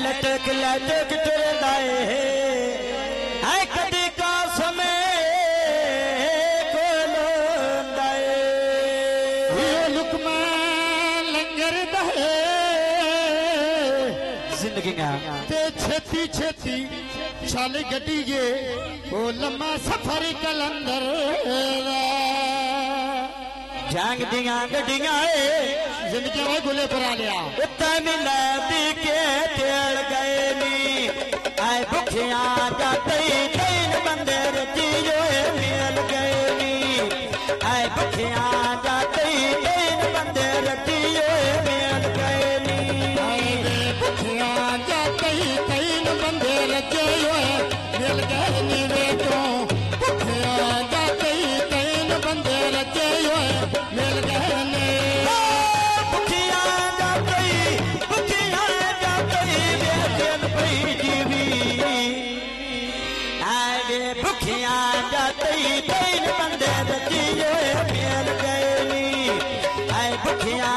लटक लटक टुरदाए है कदी का समय कोलोंदाए लुकमा लंगर दहे जिंदगी ते छेती छेती चल गड्डिए ओ लम्मा सफर कलंदर जंग दियां गड्डियां जिंदगी में गुले पर आ लिया उत्ता मिला दी के तेड़ गए नी आए भुखिया जाते तीन बंदे रचियो मिल गए नी आए भुखिया जाते तीन बंदे रचियो मिल गए नी आए भुखिया जाते तीन बंदे रचियो मिल गए नी वे तो भुखिया जाते तीन बंदे रचियो मिल गए नी भुखिया जाते तीन बंदे रचियो मिल गए नी आए भुखिया